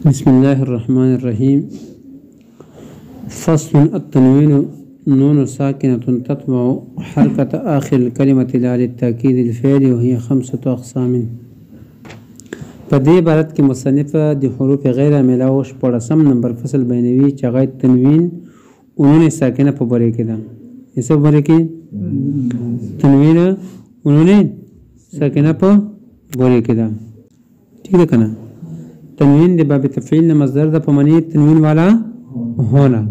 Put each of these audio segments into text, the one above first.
بسم الله الرحمن الرحيم. فصل التنوين نون ساكنة تتبع حركة آخر الكلمة لا للتأكيد الفعل وهي 5 أقسام. په دې عبارت کې مصنف د حروف غیر عامله او شپږم نمبر فصل بیانوي چې هغه تنوین نون ساکنه په باره کې ده. یې څه باره کې تنوین نون ساکنه په باره کې ده. ٹھیک ده کنه. تنوین د باب تفعیل نه مصدر ده په معنی تنوین والا ہونا.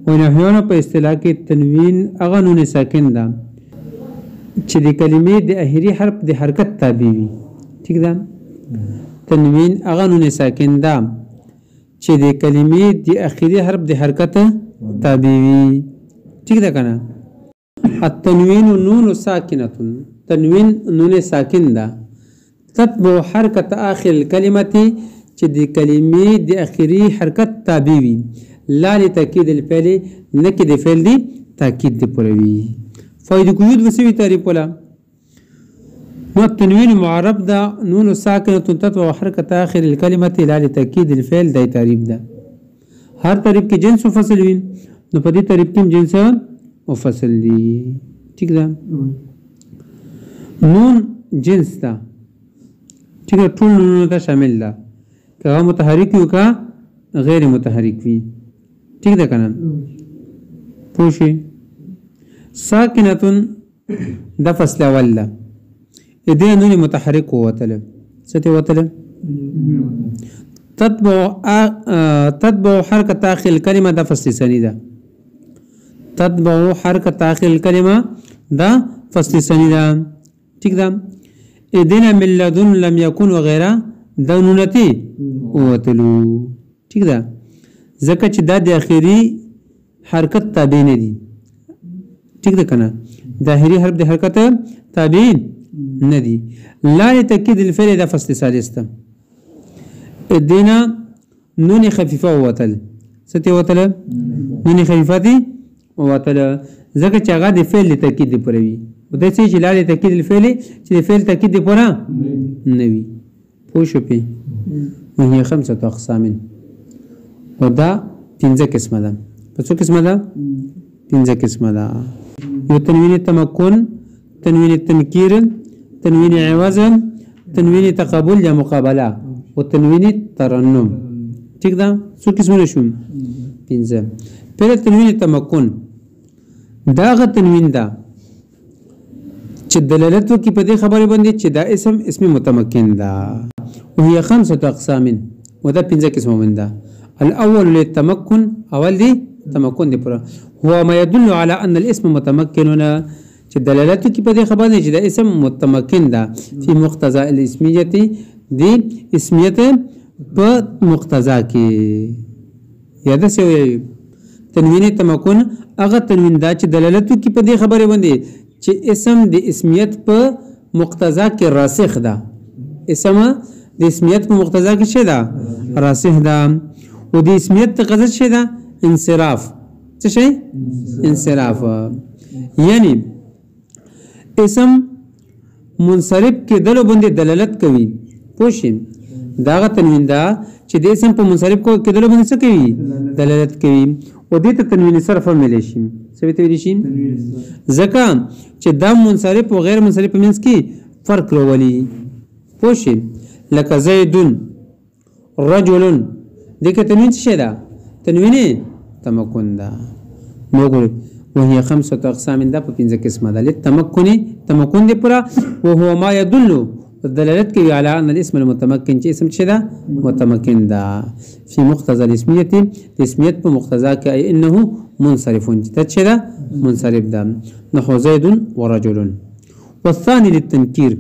او نحویانو په اصطلاح کې تنوین هغه نون ساکن ده چې د کلمې د اخري حرف د حرکت تابع وي. ٹھیک ده. تنوین هغه نون ساکن ده چې د کلمې د اخري حرف د حرکت تابع وي. ٹھیک ده کنه. التنوین نون ساکنه، تنوین نون ساکن ده تتبع حرکت آخر الکلمه چې د کلمې د اخري حرکت تابع وي. لا لتأکید الفعل، نه کې د فعل دی تاکید دی پوره وي. فائدې قیود وسوي تعریف ولا نو التنوین معرب ده نون ساکنه تتبع حرکت آخر الکلمه لا لتأکید الفعل دی تعریف ده. هر تعریف کې جنس او فصل وي، نو په دې تعریف کې جنس او فصل دي. ٹھیک ده. نون جنس ده، ٹھیک ہے، ټول نونو ته شامل ده، که متحرک وي که غیر متحرک وي. ٹھیک ده کنه. پوه شئ. ساکنتون دا فصل اول ده، دې نون متحرک ووتله. څه ته وتله؟ تتبع حرکت آخر الکلمه دا فصل ثانی ده. تتبع حرکت آخر الکلمه دا فصل ثانی ده. ٹھیک ده. ادنا من لدن لم يكن وغيره دونونتي وتلو. ٹھیک ده. ځکه چې دا د اخري حرکت تابع نه دي. ٹھیک ده کنه. د اخري حرف د حرکت تابع نه دي. لا لتأکید الفعل دا فصل ثالث ده. ادنا نون خفیفه وتل. څه ته وتل؟ نون خفیفه دي وتل، ځکه چې هغه د فعل لتأکید دی پوره وي. دا څه چې لا لتأکید الفعل چې د فعل تأکید دی پوره نه وي. پوه شو پې. وهي 5 أقسام. او دا 5 قسمه ده. په څو قسمه ده؟ 5 قسمه ده. یو تنوین تمکن، تنوین تنکیر، تنوین عوض، تنوین تقابل یا مقابله، او تنوین ترنم. ٹھیک ده. څو قسمونه شو؟ 5. پهله تنوین تمکن دا هغه تنوین ده چې دلالت وکړي په دې خبره باندې چې دا اسم متمکن ده. وهي 5 أقسام، ودا 5 قسمه من ده. الاول للتمكن، اول دي تمكن دي پورا، هو ما يدل على ان الاسم متمكن، چې دلالت وکړي په دې خبره چې دا اسم متمکن ده في مقتضى الاسميه، دي اسمیت په مقتضا کې. یاد سه تنوین تمکن هغه تنوین دا چې دلالت وکړي په دې خبره باندې چې اسم د اسمیت په مقتضا کې راسخ ده. اسم د اسمیت په مقتضا کې څه ده؟ راسخ ده. او د اسمیت تقاضا څه ده؟ انصراف. څه شي؟ انصراف. یعنی اسم منصرف کېدلو باندې دلالت کوي. پوه شئ. دا هغه تنوین ده چې د اسم په منصرف کېدلو باندې څه کوي؟ دلالت کوي. او دې ته تنوین صرف هم ویلی شي. څه ته ویلی شي؟ ځکه چې دا منصرف او غیر منصرف په منځ کې فرق راولي. پوه شئ. لکه زیدون، رجلون، دې کې تنوین څه ده؟ تنوین تمکن ده. نو ګورئ وهي 5 أقسام ده په 5 قسمه ده. للتمکن، تمکن دې پوره، وهو ما يدل دلالت کوي على ان الاسم المتمكن، چې اسم څه ده؟ متمکن ده. في مقتضى الاسميه، اسمیت په مقتضا کې، اي انه منصرف، چې څه ده؟ منصرف ده. نحو زيد ورجل. والثاني للتنكير،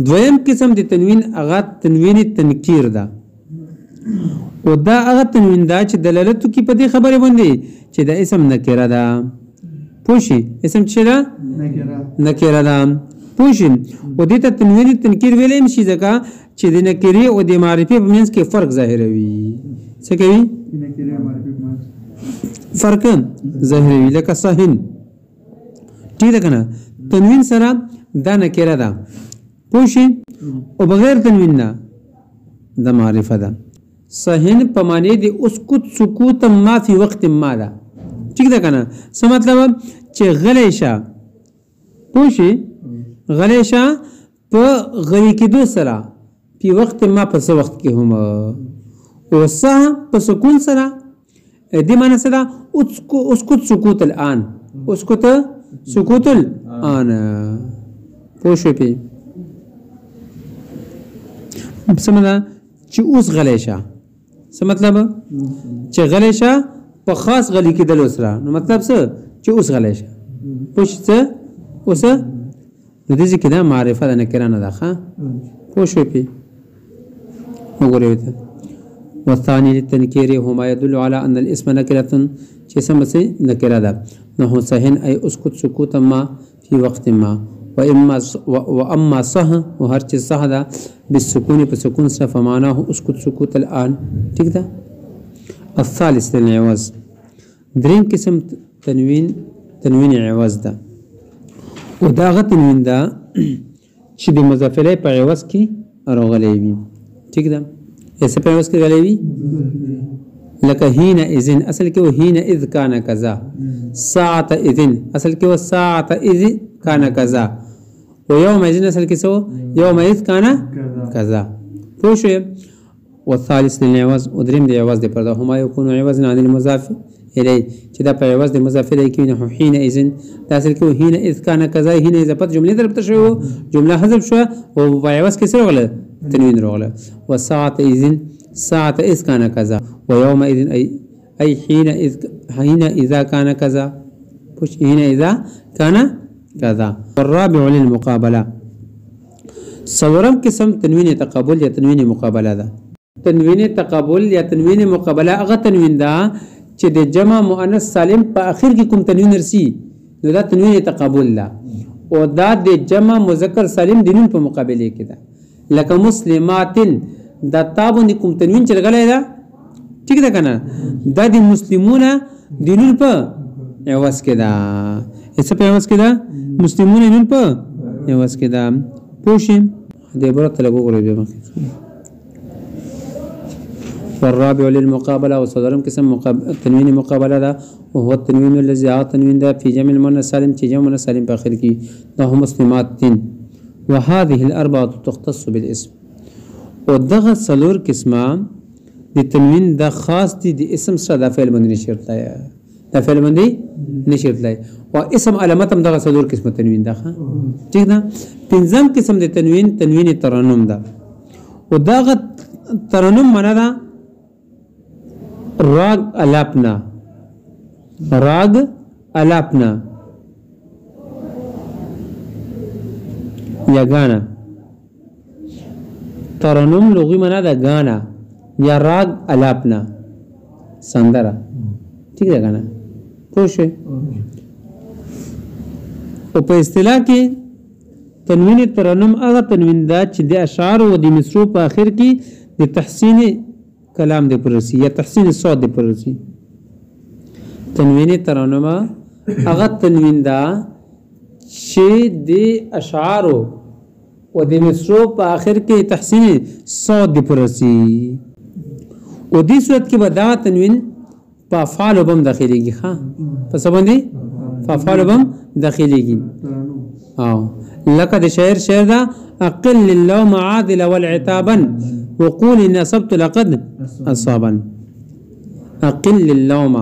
دویم قسم د تنوین هغه تنوین تنکیر ده. او دا هغه تنوین ده چې دلالت کوي په دې خبره باندې چې دا اسم نکره ده. پوه شئ. اسم څه ده؟ نکره ده. پوه شئ. او دې ته تنوین تنکیر ویلی شي ځکه چې د نکرې او د معرفې په منځ کې فرق ظاهروي. څه کوي؟ فرق ظاهروي. لکه صحن. ٹھیک ده کنه. تنوین سره دا نکره ده. پوه شئ. او بغیر تنوین نه دا معرفه ده. صحن په معنی دی اسکت سکوت ما فی وقت ما ده ٹھیک ده کنه څه مطلب چې غلی شه پوه شئ غلی شه په غلی کېدو سره په وخت ما په څه وخت کې هم اوسه په سکون سره دې معنی څه ده اسکت سکوت الان اسکت سکوت الان پوه شئ پې څه مطلب چې اوس غلی شه څه مطلب چې غلی شه په خاص غلی کېدلو سره نو مطلب څه چې اوس غلی شه پوه شئ څه اوس نو دې ځکه دا معرفه د نکره نه ده ښه پوه شوې پې وګورئ ورته والثاني للتنكير هما يدل على أن الاسم نكرة چې اسم څه نکره ده نحو صحن أي اسكت سكوتا ما في وقت ما وأما صح وهر چې صح ده بالسكون بسكون سره فمعناه اسكت سكوت الآن ٹھیک ده الثالث للعوض دریم قسم تنوین عوض ده او دا هغه تنوین ده چې د مضاف الیه په عوض کې راغلی وي ټیک ده څه په عوض کې راغلی وي لکه هین اذن اصل کې و هین اذ کان کذا ساعه اذن اصل کې و ساعه اذ کان کذا و یوم اذن اصل کې سو یوم اذ کان کذا پوه شئ والثالث للعوض ودریم د عوض د پرده هما یکون عوضا عن المضاف الیه چې دا په عوض د مضاف الیه کې نه حين اذن دا اصل کې حين اذ کان کذا حين اذا پد جمله درپته شو جمله حذف شو او په عوض کې څه راغله تنوین راغله وساعه اذن ساعه اذ کان کذا ويوم اذن اي حين اذا كان كذا حين اذا كان كذا والرابع للمقابله صورم قسم تنوین تقابل یا تنوین مقابله ده تنوین تقابل یا تنوین مقابله هغه تنوین ده چې د جمع مؤنث سالم په اخر کې کوم تنوین رسی نو دا تنوین تقابل ده او دا د جمع مذکر سالم د نون په مقابله کې ده لکه مسلماتن دا تابو د کوم تنوین چې لګلای ده ٹھیک ده کنه دا د مسلمون د نون په عوض کې ده څه په عوض کې ده مسلمون نون په عوض کې ده پوښیم د عبارت لګو غوړي به والرابع للمقابله وصدرم قسم تنوين مقابله ده وهو التنوين الذي تنوين ده في جمع المؤنث سالم في جمع المؤنث سالم باخر کی ده هم مسلمات وهذه الاربعه تختص بالاسم ودغه څلور قسمه د تنوین ده خاص دي د اسم سره د فعل باندې شرط دی د فعل باندې نشرط دی او اسم علامت هم دغه څلور قسمه تنوین ده ٹھیک ده پنځم قسم د تنوین ترنم ده او دغه ترنم معنا ده راگ الاپنا یا گانا ترنم لغوی معنا ده گانا یا راگ الاپنا سندره ٹھیک ده گانا پوښه او په اصطلاح کې تنوین ترنم هغه تنوین ده چې د اشعار او د مصرو په اخر کې د تحسین کلام د پرسی یا تحسین صوت د پرسی تنوین ترنم هغه تنوین ده چې د اشعار او د مصرو په اخر کې تحسین صوت د پرسی او دې صورت کې به دا تنوین په افعال وبم داخليږي ها په څه باندې په افعال وبم داخليږي او لکه د شعر ده اقل اللوم عادل والعتابا وقول ان اصبت لقد اصابا اقل اللوم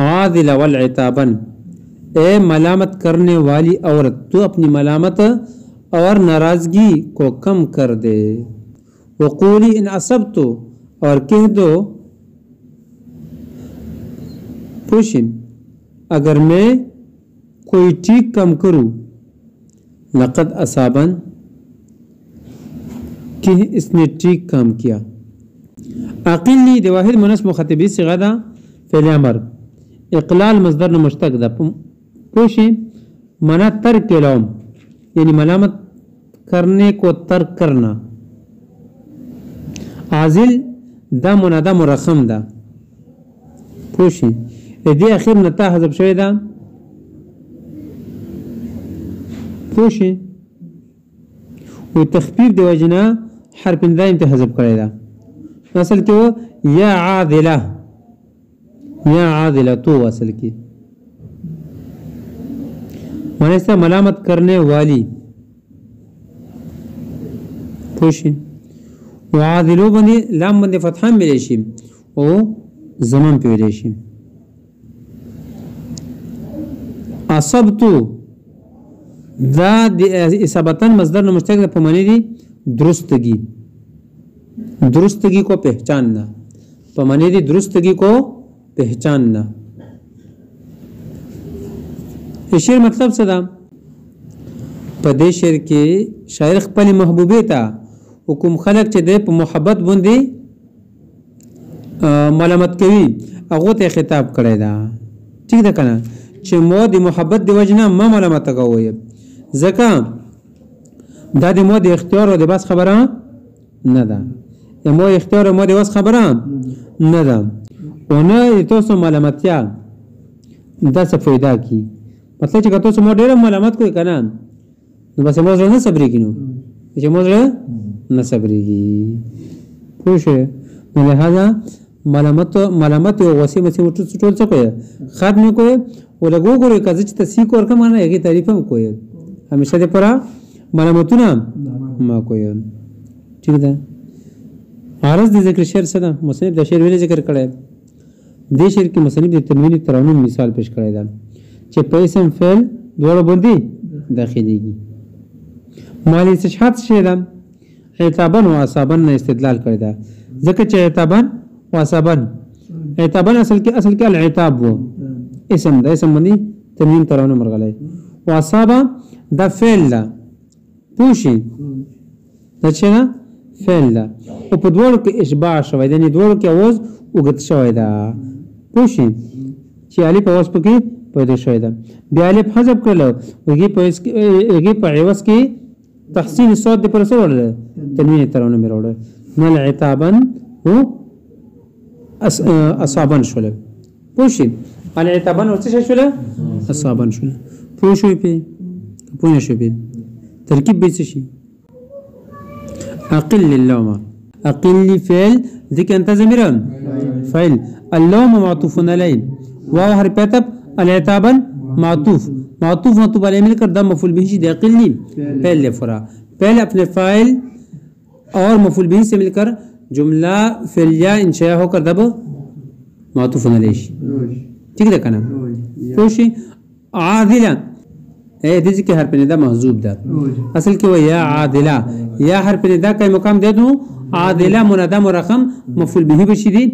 عادل والعتابا اے ملامت کرنے والی عورت تو اپنی ملامت اور ناراضگی کو کم کر دے وقولی ان اصبت اور کہہ دو پوشن اگر میں کوئی ٹھیک کم کروں لقد اصابن کہ اس نے ٹھیک کام کیا اقلی د واحد مؤنث مخاطبی صيغه ده فعل امر اقلال مصدر نو مشتق ده پوشی منا ترک لوم یعنی ملامت کرنے کو ترک کرنا عازل دا منادا مرخم ده پوشی دې اخر نتا حذف شوی ده پوشی و تخفیف دی وجنا حرف ندایم ته حذف کړی دا اصل کې یا عادله تو اصل کې معنی سے ملامت کرنے والی پوشی وعادلو باندې لام باندې فتحه ملي شي او زمان په ویل شي اصبت دا د اصابتن مصدر نو مشتق په معنی دي درستگی کو پہچاننا په معنی دي درستگی کو پہچاننا شعر مطلب څه ده په دې شعر کې شاعر خپل محبوبه ته حکم خلق چې د په محبت باندې ملامت کوي هغه ته خطاب کړی دا ٹھیک ده کنه چې مو د محبت دی وجنه ما ملامت کوي ځکه دا د مو د اختیار او د بس خبره نه ده مو اختیار او مو د بس خبره نه ده او نه تاسو ملامتیا دا څه فائدہ کی مطلب چې تاسو مو ډېر ملامت کوي کنه نو بس مو نه صبر کینو چې مو نه صبرېږي پوه شئ نو لہذا ملامت او غصې مسې ټول څه کوي ختم کوي او لګو ګوري کزه چې تسې کور کوم نه هغه تعریف هم کوي همیشه د پرا ملامتونه ما کوي ٹھیک ده عارض د ذکر شعر څه ده مصنف د شعر ویل ذکر کړی د شعر کې مصنف د تنوین ترانم مثال پیش کړی ده چې په اسم فعل دوړو باندې داخليږي مالی استشهاد شعر ده عتابن و اصابن نه استدلال کړی دا ځکه چې عتابن و اصابن اصل کې العتاب وو اسم باندې تنوین ترانه مرغلای و اصابه دا فعل ده پوشي دا چې نه فعل ده او په دوړو کې اشباع شوی دی دوړو کې आवाज وګت شوی ده پوشي چې الف आवाज پکې پیدا شوی ده بیا الف حذف کړل وګي په عوض کې تحسین صوت د پر سره وړل تنوین ترانه مې وړل نو العتابن هو اصابن شول پوشي العتابن څه شول اصابن شول پوشي په پونه شو به ترکیب به څه شي اقل اللوم اقل فعل ذکر انت ضمير فعل اللوم معطوف عليه واو حرف عطف العتابن معطوف علیہ مل کر دم مفعول به دی اقلی فعل لفرا پہلے اپنے فاعل اور مفعول به سے مل کر جملہ فعلیہ انشاء ہو کر دب معطوف علیہ ٹھیک ہے کنا کوشش عادلہ اے دې کې حرف ندا محذوب ده اصل کې و یا عادلہ یا حرف ندا کا مقام دے دوں عادلہ منادى مرقم مفعول به بشی دی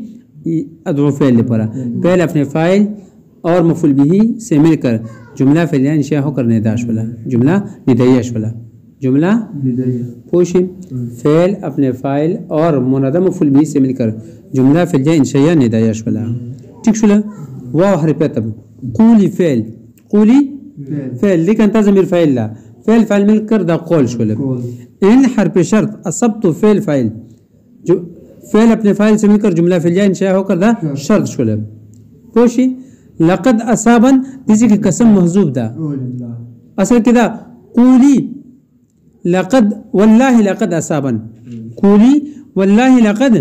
ادعو فعل لپاره پہلے اپنے فاعل اور مفعول به سے مل کر جملہ فعلیہ انشاء ہو کر ندا شولا جملہ ندائیہ شولا جملہ پوشی فعل اپنے فاعل اور منادى مفعول به سے مل کر جملہ فعلیہ انشاء ندائیہ شولا ٹھیک شولا واو حرف عطف قولی فعل لیکن انت ضمیر فاعل لا فعل مل کر دا قول شولا ان حرف شرط اصبت فعل جو فعل اپنے فاعل سے مل کر جملہ فعلیہ انشاء ہو کر دا شرط شولا پوشی لقد اصابن دیسی کی قسم محذوب دا اصل کدا قولی لقد والله لقد اصابن قولی والله لقد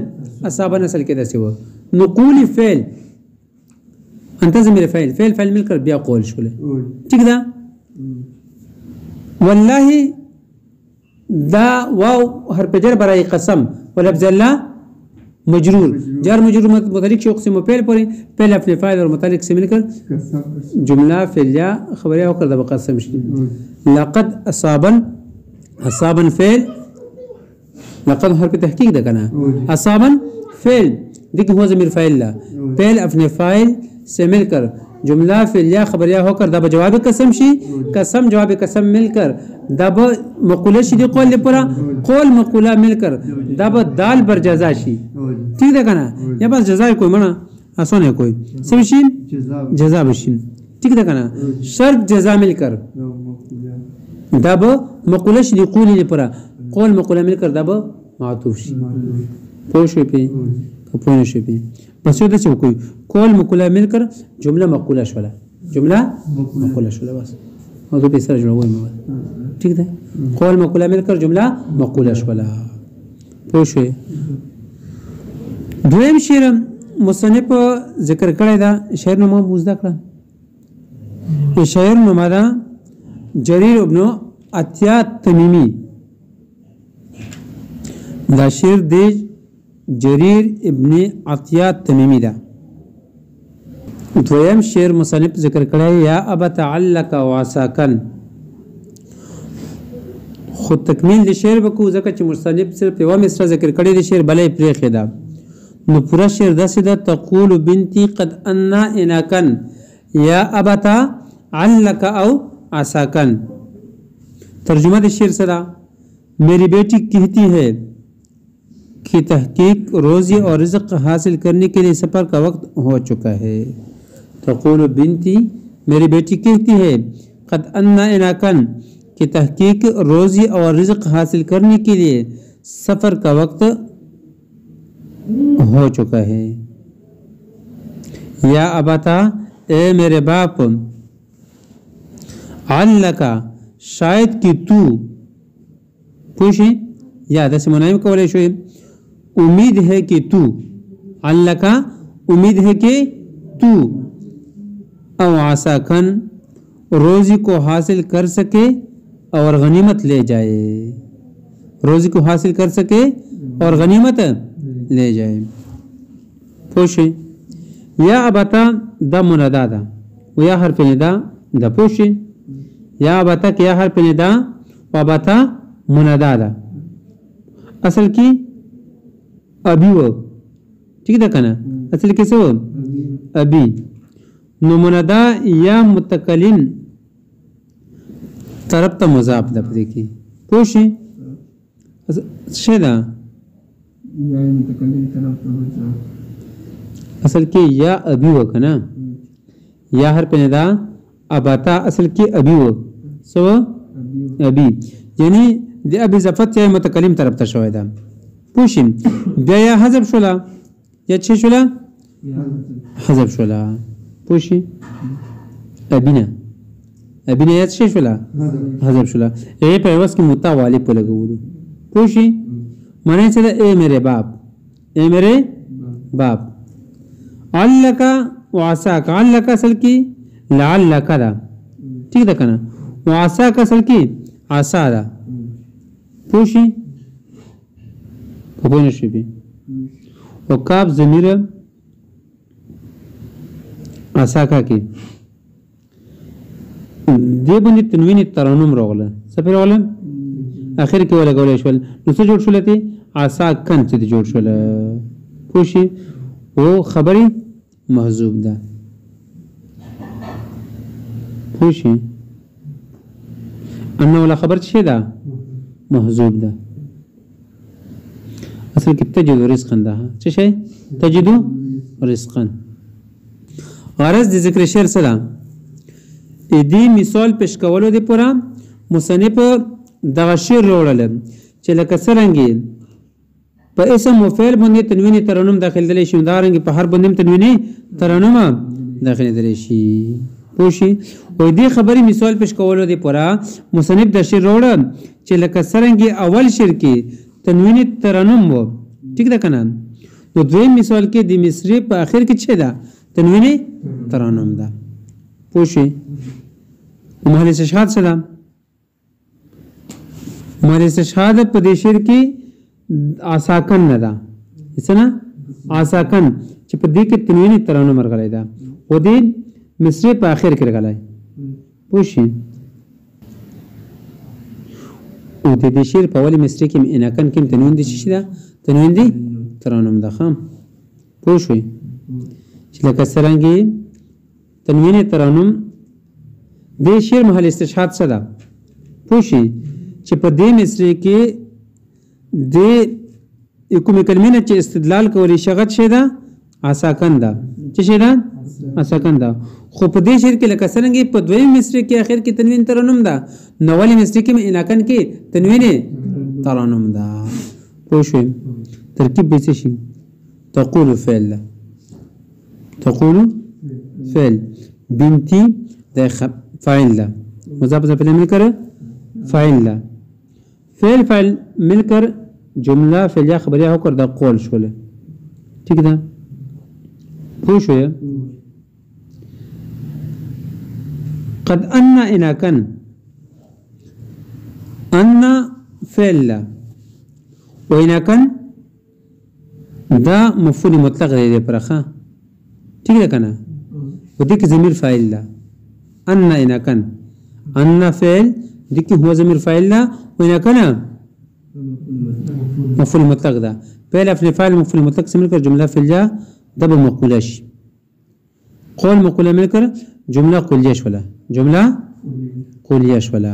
اصابن اصل کدا سوا نقولی فعل انت ضمیر فعل مل کر بیا قول شوله ٹھیک دا والله دا واو حرف جر برای قسم ولفظ الله مجرور جار مجرور متعلق شو قسم فعل پر پہلے اپنے فاعل اور متعلق سے مل کر جملہ فعلیہ خبریہ ہو کر دب قسم شي لقد اصابن فعل لقد حرف تحقیق ده کنا اصابن فعل دیکھ ہوا ضمیر فاعل لا پہلے اپنے فاعل سے مل کر جملہ فعلیہ خبریہ ہو کر دب جواب قسم شي قسم جواب قسم مل کر دب مقوله شي دی قول لپاره قول مقوله مل کر دب دال بر جزا شي ٹھیک ہے کنا یا بس جزا کوئی منا آسان ہے کوئی سب شي جزا بشي ٹھیک ہے کنا شرط جزا مل کر دب مقوله شي دی قول لپاره قول مقوله مل کر دب معطوف شي پوه شو پی پوه شو پی بس یو د څه کوئی قول مقوله مل کر جمله مقوله شولا بس او په سره جوړوي ٹھیک ده قول مقوله مل کر جمله مقوله شولا پوه شوې. دویم شعر مصنف ذکر کړی دا شعر نوم مو زده کړه. شاعر نوم دا جریر ابن عطیہ تمیمی. دا شعر دی جریر ابن عطیہ تمیمی دا. دویم شعر مصنف ذکر کړی یا ابت علک وعساکن. خود تکمیل د شعر وکړو ځکه چې مصنف صرف یوه مصرع ذکر کړی د شعر بلې پرېښې ده. نو پوره شعر داسې ده تقول بنتي قد انا اناکن یا ابتا علک او عساکن. ترجمہ د شعر سے میری بیٹی کہتی ہے کہ تحقیق روزی اور رزق حاصل کرنے کے لیے سفر کا وقت ہو چکا ہے. تقول بنتی میری بیٹی کہتی ہے قد انا اناکن کہ تحقیق روزی اور رزق حاصل کرنے کے لیے سفر کا وقت ہو چکا ہے. یا اباتا اے میرے باپ علکا شاید کہ تو پوشی یا دس منائم کولے شوئے امید ہے کہ تو علکا امید ہے کہ تو او عساکن روزی کو حاصل کر سکے اور غنیمت لے جائے. روزی کو حاصل کر سکے اور غنیمت لے جائے. پوشی یا ابتا دا منادا دا و یا حرف ندا دا پوشی یا ابتا کہ یا حرف ندا و ابتا منادا دا اصل کی ابی و ٹھیک دا کنا اصل کی سو ابی. نو منادا یا متکلم طرف تا مضاف دا پدے کی پوشی شیدہ اصل کی یا ابی و کنا یا حرف ندا اباتا اصل کی ابی و سو ابی یعنی دی ابی زفت یا متکلم طرف تا شوئے دا پوشی. بیا یا حذف شولا یا چھ شولا حذف شولا پوشی. ابینا ابینا یا چھ شولا حذف شولا. اے پیوست کی متا والی پو لگو پوشی معنی سے اے میرے باپ اے میرے باپ. علکا وعساکا علکا اصل کی لعلکا دا ٹھیک دا کنا وعساکا اصل کی عسا دا پوشی پپوی نشوی بی. وکاب ضمیر عساکا کی دی بندی تنوین ترانم روغلا سپر روغلا آخر کې ولا غولې شول نو څه جوړ شول ته عساکن چې جوړ شول پوشي او خبري محذوب ده پوشي انه ولا خبر څه ده محذوب ده اصل کې تجد رزقا ده څه شي تجد رزقا. غرض د ذکر شعر سره دې مثال پیش کولو دی پورا مصنف دغه شعر وړل چې لکه څرنګه په اسم او فعل باندې تنوین ترانم داخل دلی شي دا رنګ په هر باندې تنوین ترانم داخل دلی شي پوشي. او دې خبري مثال پیش کولو دی پورا مصنف د شعر وړل چې لکه څرنګه اول شعر کې تنوین ترانم وو ٹھیک ده کنه. نو دویم مثال کې د مصری په اخر کې څه ده تنوین ترانم ده پوشي. محل استشهاد څه ده محل استشهاد په دې شعر کې عساکن نه ده څه نه عساکن چې په دې کې تنوین ترانم ورغلی ده او دې مصری په اخر کې راغلی پوشي. او دې شعر په اولی مصری کې اناکن کې تنوین دي شي ده تنوین دي ترانم ده خام پوشي چې لکه څرنګه تنوین ترانم دې شعر محل استشهاد څه ده پوشي چې په دې مصری کې د کومې کلمې نه چې استدلال کولی شغت شي ده عساکن ده چې شي ده عساکن ده. خو په دې شعر کې لکه څرنګه په دویم مصری کې اخر کې تنوین ترانم ده نو اولی مصری کې اناکن کې تنوین ترانم ده پوه. ترکیب به څه شي تقول فعل تقول فعل بنتي ده فاعل ده مضاف اضافه مل کر فاعل ده فعل فاعل مل کر جمله فعلیه خبریه هو دا قول شوله ٹھیک ده پوه شوې قد ان اناکن ان فعل لا و اناکن دا مفعول مطلق دی پرخه ٹھیک ده کنه و دې کې ضمیر فاعل لا ان اناکن ان فعل دې کې هو ضمیر فاعل لا و اناکن مفعول مطلق ده فعل افعل فاعل مفعول مطلق سے مل کر جمله فعلیه ده به مقوله شي قول مقوله مل کر جمله قولیه شوله جمله قولیه شوله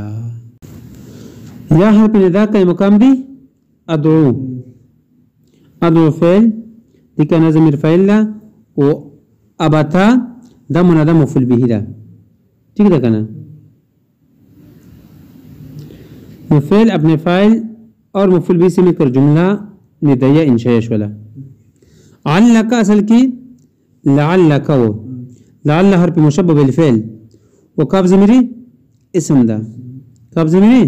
یا حرف ندا کا مقام دی ادعو ادعو فعل دي كان ضمير فاعل و ابتا ده منادى مفعول به ده ٹھیک ده کنه فعل ابن فاعل اور مفعول به سے مل کر جمله ندیه انشاء شوله علک اصل کی لعلک و لعل حرف مشبه بالفعل وكاف ضميري اسم ده كاف ضميري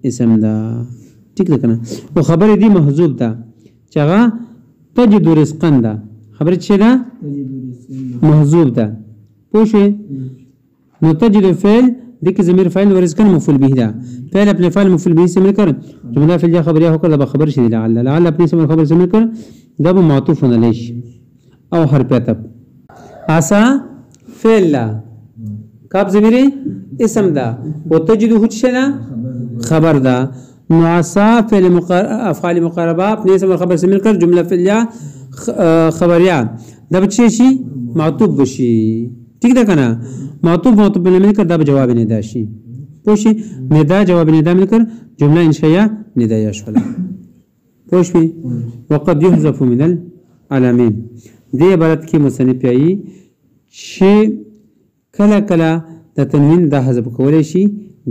اسم ده ٹھیک ده کنه او خبر دي محذوف ده چغه تجد رزقا ده خبر څه ده محذوف ده پوښي نو تجد فعل ديك ضمير فاعل ورزقا مفعول به ده فعل ابن فاعل مفعول به اسم کر جمله فعلیه خبریه هو کړه خبر شي لعل لعل ابن اسم خبر اسم کر ده معطوف علیه او حرف عطف عسى فعل كاف ضميري اسم ده وتجد هو خبر ده معصى فعل افعال مقاربه اپنے اسم خبر سے مل کر جمله فعلیه خبریه ده بچی شي معطوف بشي ٹھیک ده کنه معطوف مل کر ده جواب ندا شي پوښي ندا جواب ندا مل کر جمله انشائیه ندایه شوله پوښي وقد يحذف من العلامين دې عبارت کې مصنف یې چې کله کله د تنوین د حذف کولای شي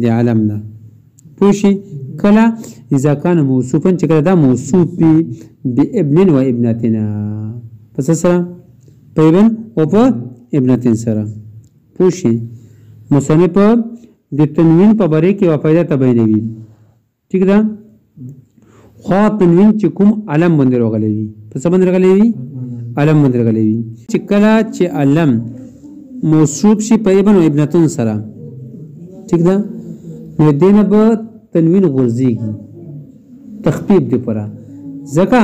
د علم نه پوښي کله اذا كان موصوفا چې کله دا موصوف بي بابن و ابنتنا پس سره په ابن او په ابنتن سره پوښي مصنف د تنوین په باره کې وفایده تبینوي ٹھیک ده خو تنوین چې کوم علم باندې راغلی وي پس باندې راغلی وي علم باندې راغلی وي چې کله چې علم موصوف شي په ابن او ابنتن سره ٹھیک ده نو دینه به تنوین غورځيږي تخفیف دی پره ځکه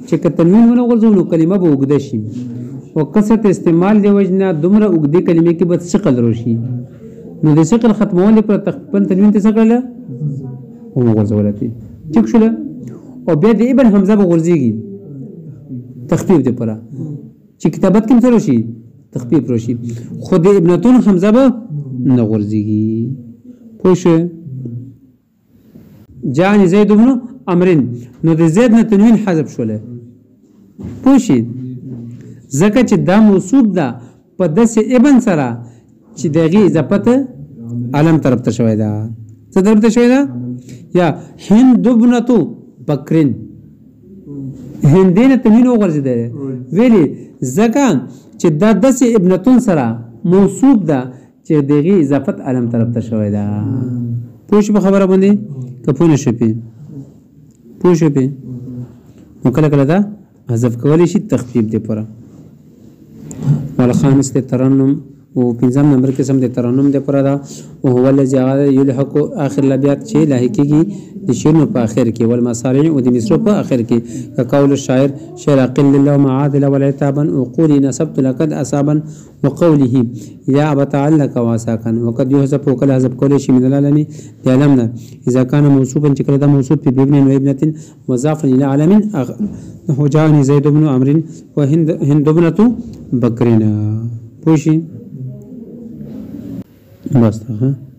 چې که تنوین ونه غورځو نو کلمه به اوږده شي او کثرت استعمال دی وجنه دومره اوږدې کلمې کې به ثقل راشي نو د ثقل ختمول پر تخفیفا تنوین ته ثقل او غورځولته ٹھیک شول او بیا د ابن حمزه به غورځيږي تخفیف دی پره چې کتابت کوم سره شي تخفیف راشي خود ابنتون حمزه به نه غورځيږي پوه جاءني زيد بن امرن نو د زید نه تنوین حذف شوله پوښي زکه چې دا موصوف ده په دسه ابن سره چې دغه اضافه علم طرف ته شوی ده څه طرف ته شوی ده یا هند ابنتو بکرین هندینه تنوین وګرځیدل ویلي زکه چې دا دسه ابنتون سره موصوف ده چې دغه اضافه علم طرف ته شوی ده پوښ په خبره باندې کپونه شپې پوښې نو کله کله دا حذف کولی شي تخفیف دی پره والخامس ته ترنم او پنځم نمبر قسم د ترنم د پره دا او هو الذي يلحق اخر الابيات چې لاحقيږي د شعر په اخر کې ول مصارع او د مصر په اخر کې قول الشاعر شعر قل الله معادل ولا تابا وقولي نسبت لقد اصابا وقوله يا ابا تعلق واساكن وقد يحذف وكل حذف كل شيء من العالم يعلمنا اذا كان موصوفا شكل ده موصوف بابن وابنه مضاف الى عالم نحو جاءني زيد بن عمرو وهند ابنه بكرنا پوشي بس ها